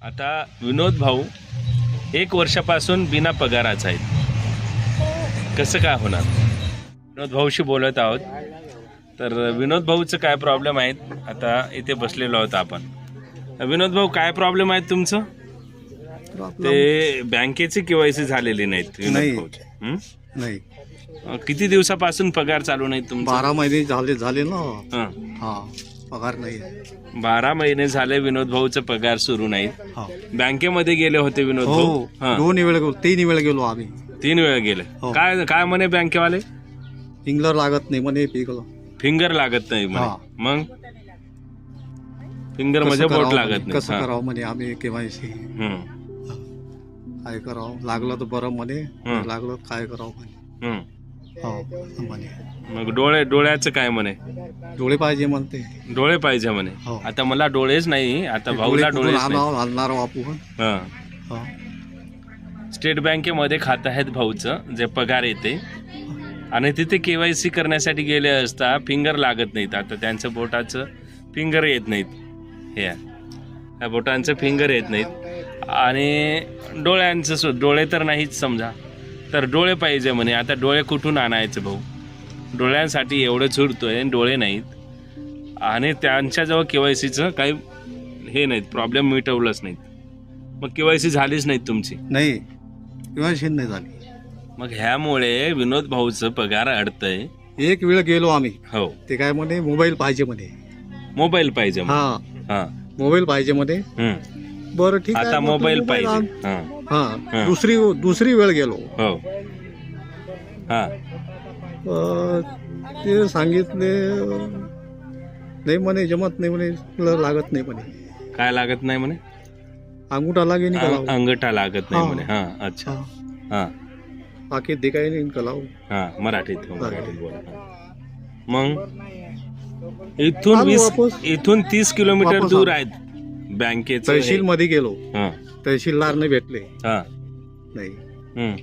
आता विनोद भाऊ 1 वर्षापासून बिना पगाराचा आहेत. कसं काय होणार? विनोद भाऊशी बोलत आहोत. तर विनोद भाऊचं काय प्रॉब्लेम आहेत, आता इथे बसलेलो आहोत आपण. विनोद भाऊ, काय प्रॉब्लेम आहेत तुमचं? ते बँकेचे केवायसी झालेली नाहीत विनोद भाऊचे. नाही, किती दिवसापासून पगार चालू नाही तुमचा? 12 महिने झाले ना. हा, पगार नाही. 12 महिने झाले विनोद भाऊचा पगार सुरू नाही. बँकेमध्ये गेले होते विनोद भाऊ? हो, 2 वेळा गेलो, 3 वेळा गेलो आम्ही. 3 वेळा गेले. काय काय म्हणे बँकेवाले? फिंगर लागत नाही म्हणे. फिंगर लागत नाही म्हणे. मग फिंगर मध्ये बोट लागत नाही. कसं करावं म्हणे आम्ही केवायसी. काय करावं, लागलं तर बरं म्हणे, लागलं काय करावं म्हणे. म्हणे मग डोळ्याचं काय म्हणे? डोळे पाहिजे म्हणते. डोळे पाहिजे म्हणे. आता मला डोळेच नाही, आता भाऊला डोळे आणणार आपण. स्टेट बँकेमध्ये खातं आहेत भाऊचं, जे पगार येते, आणि तिथे केवायसी करण्यासाठी गेले असता फिंगर लागत नाहीत. आता त्यांचं बोटाचं फिंगर येत नाहीत. ह्या बोटांचं फिंगर येत नाहीत. आणि डोळ्यांचं डोळे तर नाहीच समजा, तर डोळे पाहिजे म्हणे. आता डोळे कुठून आणायचं भाऊ? डोळ्यांसाठी एवढं झुरतोय, डोळे नाहीत. आणि त्यांच्याजवळ केवायसीचं काही हे नाहीत, प्रॉब्लेम मिटवलंच नाहीत. मग केवायसी झालीच नाहीत तुमची? नाही, केवायसी नाही झाली. मग ह्यामुळे विनोद भाऊचं पगार अडतंय. 1 वेळ गेलो आम्ही. हो, ते काय म्हणे मोबाईल पाहिजे म्हणे. मोबाईल पाहिजे. हा, मोबाईल पाहिजे म्हणे. बरं ठीक आहे, आता मोबाईल पाहिजे. दुसरी वेळ गेलो. हो, ते सांगितले नाही म्हणे, जमत नाही म्हणे, लागत नाही म्हणे. काय लागत नाही म्हणे? अंगूठा लागे नाही, अंगठा लागत नाही म्हणे. अच्छा. बाकी ते काही नाही कलाव. मराठीत बोला. मग इथून 30 किलोमीटर दूर आहेत बँकेचं. तहसील मध्ये गेलो, तहसीलदार नाही भेटले. नाही,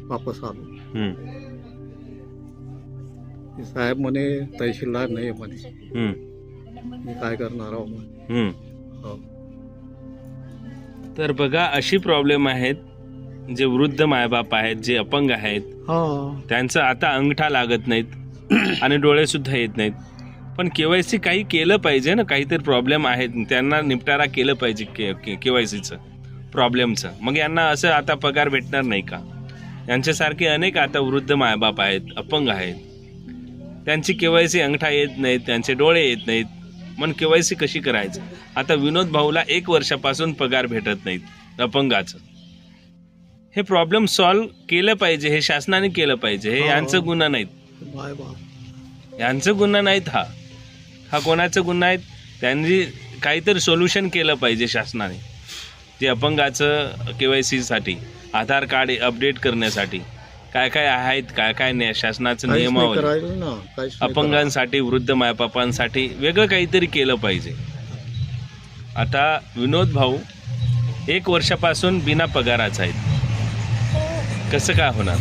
वापस आलो. साहेब म्हणे तहसीलदार नाही म्हणे. मी काय करणार आहो म्हणे. तर बघा, अशी प्रॉब्लेम आहेत. जे वृद्ध मायबाप आहेत, जे अपंग आहेत, त्यांचं आता अंगठा लागत नाहीत आणि डोळे सुद्धा येत नाहीत. पण केवायसी काही केलं पाहिजे ना. काहीतरी प्रॉब्लेम आहेत, त्यांना निपटारा केलं पाहिजे केवायसीचं प्रॉब्लेमचं. मग यांना असं आता पगार भेटणार नाही का? यांच्यासारखे अनेक आता वृद्ध मायबाप आहेत, अपंग आहेत, त्यांची केवायसी अंगठा येत नाहीत, त्यांचे डोळे येत नाहीत. मग केवायसी कशी करायचं? आता विनोद भाऊला 1 वर्षापासून पगार भेटत नाहीत अपंगाचं. हे प्रॉब्लेम सॉल्व्ह केलं पाहिजे. हे शासनाने केलं पाहिजे. हे यांचं गुन्हा नाहीत, यांचं गुन्हा नाहीत. हा कोणाचं गुन्हा आहेत? त्यांनी काहीतरी सोल्युशन केलं पाहिजे शासनाने. ते अपंगाचं केवायसीसाठी, आधार कार्ड अपडेट करण्यासाठी काय काय आहेत, काय काय नाही, शासनाचं नियमावली. अपंगांसाठी, वृद्ध मायबापांसाठी वेगळं काहीतरी केलं पाहिजे. आता विनोद भाऊ 1 वर्षापासून बिना पगाराचा आहेत. कसं काय होणार?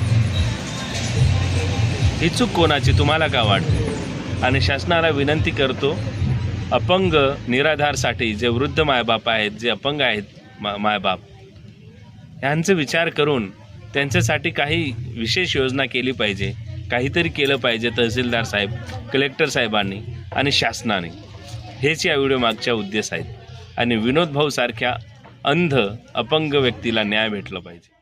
ही चूक कोणाची, तुम्हाला काय वाटतं? आणि शासनाला विनंती करतो, अपंग निराधारसाठी जे वृद्ध मायबाप आहेत, जे अपंग आहेत मायबाप, यांचा विचार करून त्यांच्यासाठी काही विशेष योजना केली पाहिजे. काहीतरी केलं पाहिजे तहसीलदार साहेब, कलेक्टर साहेबांनी आणि शासनाने. हेच या व्हिडिओ मागच्या उद्देश आहेत. आणि विनोद भाऊ सारख्या अंध अपंग व्यक्तीला न्याय भेटला पाहिजे.